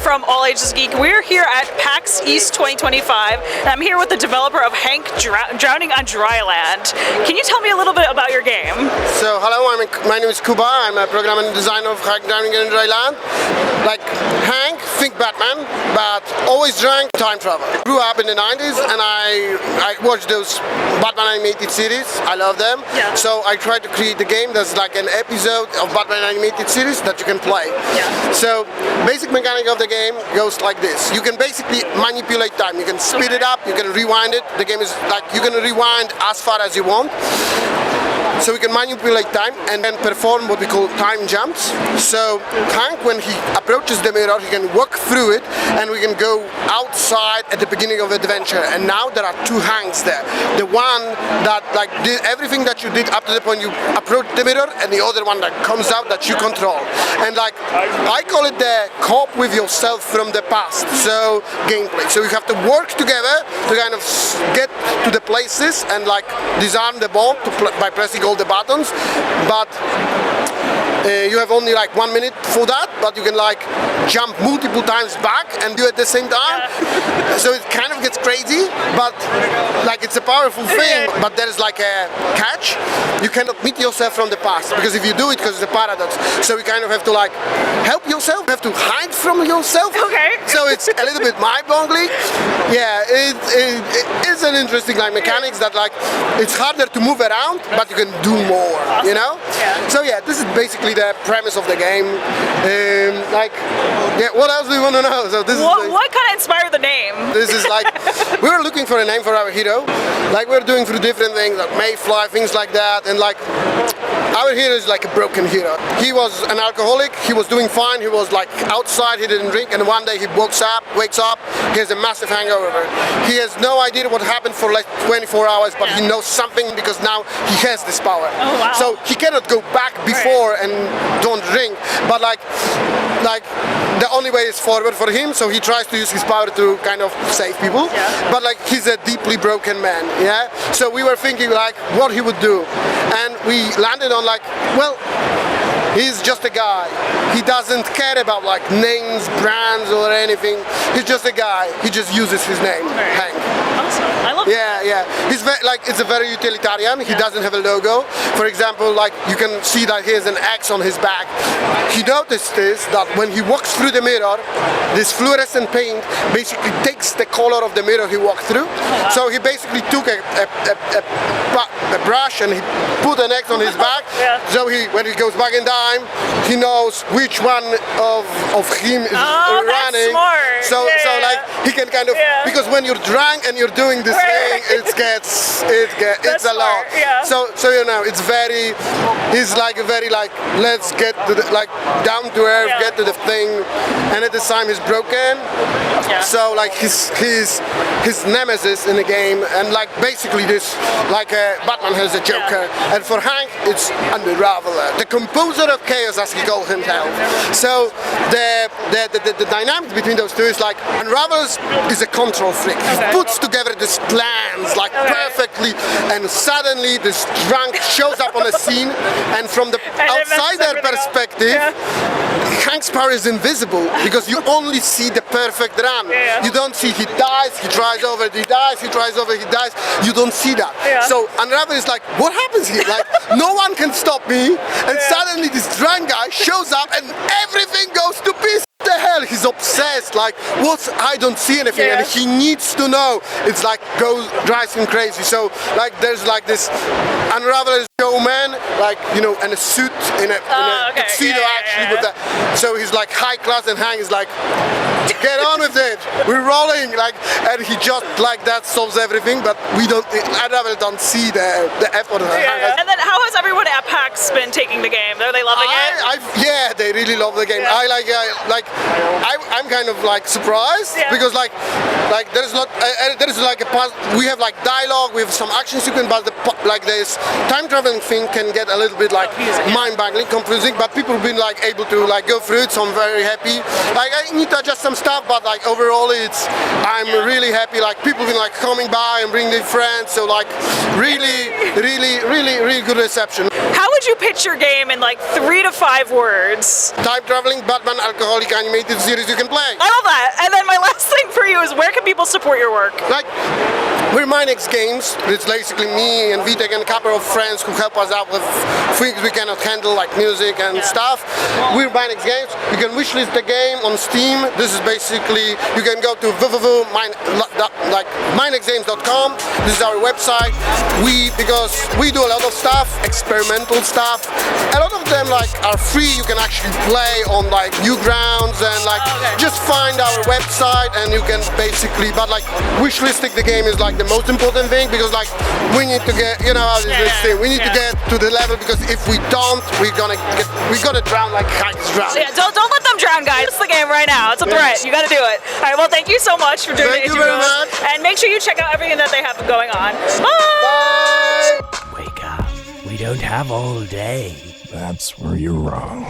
from All Ages Geek. We're here at PAX East 2025, and I'm here with the developer of Hank Drowning on Dry Land. Can you tell me a little bit about your game? So, hello, my name is Kuba. I'm a programmer and designer of Hank Drowning on Dry Land. Like Hank, think Batman, but always drank time travel. I grew up in the 90s and I watched those Batman animated series. I love them. Yeah. So I tried to create the game that's like an episode of Batman animated series that you can play. Yeah. So basic mechanic of the game goes like this. You can basically manipulate time. You can speed it up, you can rewind it. The game is like you can rewind as far as you want. So we can manipulate time and then perform what we call time jumps. So Hank, when he approaches the mirror, he can walk through it and we can go outside at the beginning of the adventure. And now there are two Hanks there. The one that like did everything that you did up to the point you approach the mirror, and the other one that comes out that you control. And like I call it the cope with yourself from the past. So gameplay. So you have to work together to kind of get to the places and like disarm the bomb by pressing all the buttons, but you have only like 1 minute for that, but you can like jump multiple times back and do it at the same time. So it kind of gets crazy, but like it's a powerful thing. But there is like a catch. You cannot meet yourself from the past, because if you do it, because it's a paradox, so you kind of have to like help yourself, you have to hide from yourself. Okay. So it's a little bit mind-boggling. Yeah, it is an interesting like mechanics that like it's harder to move around, but you can do more. You know? Yeah. So yeah, this is basically the premise of the game. Like, yeah, what else do you want to know? So this is like, what kind of inspired the name? this is like, we were looking for a name for our hero. Like we're doing through different things, like Mayfly, things like that, and like our hero is like a broken hero. He was an alcoholic, he was doing fine, he was like outside, he didn't drink, and one day he wakes up, he has a massive hangover. He has no idea what happened for like 24 hours, but he knows something because now he has this power. Oh, wow. So he cannot go back before and don't drink, but like the only way is forward for him, so he tries to use his power to kind of save people. Yeah. But like he's a deeply broken man, yeah? So we were thinking like what he would do, and we landed on like, well, he's just a guy. He doesn't care about like names, brands or anything. He's just a guy. He just uses his name, Hank. Awesome. I love Yeah, yeah. He's like it's a very utilitarian. He doesn't have a logo. For example, like you can see that he has an X on his back. He noticed this, that when he walks through the mirror, this fluorescent paint basically takes the color of the mirror he walked through. So he basically took a brush and he put an X on his back. So when he goes back in time, he knows which one of him is running. That's smart. So like he can kind of, because when you're drunk and you're doing this thing, it's a lot. Yeah. So you know, he's like a very like, let's get to the, like down to earth, get to the thing, and at this time he's broken. Yeah. So like his nemesis in the game, and like basically this, like Batman has a Joker, and for Hank it's Unraveler, the composer of chaos as he calls himself. So the dynamic between those two is like Unraveler is a control freak. He puts together these plans like perfectly, and suddenly this drunk shows up on a scene, and from the outsider perspective, Hank's power is invisible because you only see the perfect run. You don't see he dies, he tries over, he dies, he tries over, he dies. You don't see that. So Unravel is like, what happens here? Like no one can stop me, and suddenly this drunk guy shows up and everything goes to pieces. What the hell? He's obsessed. Like I don't see anything, and he needs to know. It's like drives him crazy. So like there's like this Unravel showman, like you know, in a suit, in a tuxedo actually with that. So he's like high class, and Hank is like, get on with it. We're rolling, like, and he just like that solves everything. But we don't. Unravel don't see the effort. And then how has everyone at PAX been taking the game? Are they loving it? Yeah, they really love the game. I'm kind of like surprised because like there is like we have like dialogue, we have some action sequence, but like this time traveling thing can get a little bit like mind-boggling, confusing. But people have been like able to like go through it, so I'm very happy. Like I need to adjust some stuff, but like overall I'm really happy. Like people been like coming by and bringing their friends, so like really good reception. How would you pitch your game in like 3 to 5 words? Time traveling Batman alcoholic animated series you can play. I love that. And then my last thing for you is where can people support your work? Like, we're Minex Games. It's basically me and Vitek and a couple of friends who help us out with things we cannot handle, like music and stuff. We're Minex Games. You can wishlist the game on Steam. This is basically, you can go to minexgames.com. This is our website. Because we do a lot of stuff, experimental stuff. A lot of them like are free. You can actually play on like Newgrounds and like just find our website and you can basically, but like wishlisting the game is like the most important thing, because like we need to get, you know how this thing, we need to get to the level, because if we don't, we're gonna drown like kites drown. Yeah, don't let them drown, guys. It's the game right now. It's a threat. You got to do it. All right. Well, thank you so much for doing Thank it. you very much. And make sure you check out everything that they have going on. Bye. Bye. Wake up. We don't have all day. That's where you're wrong.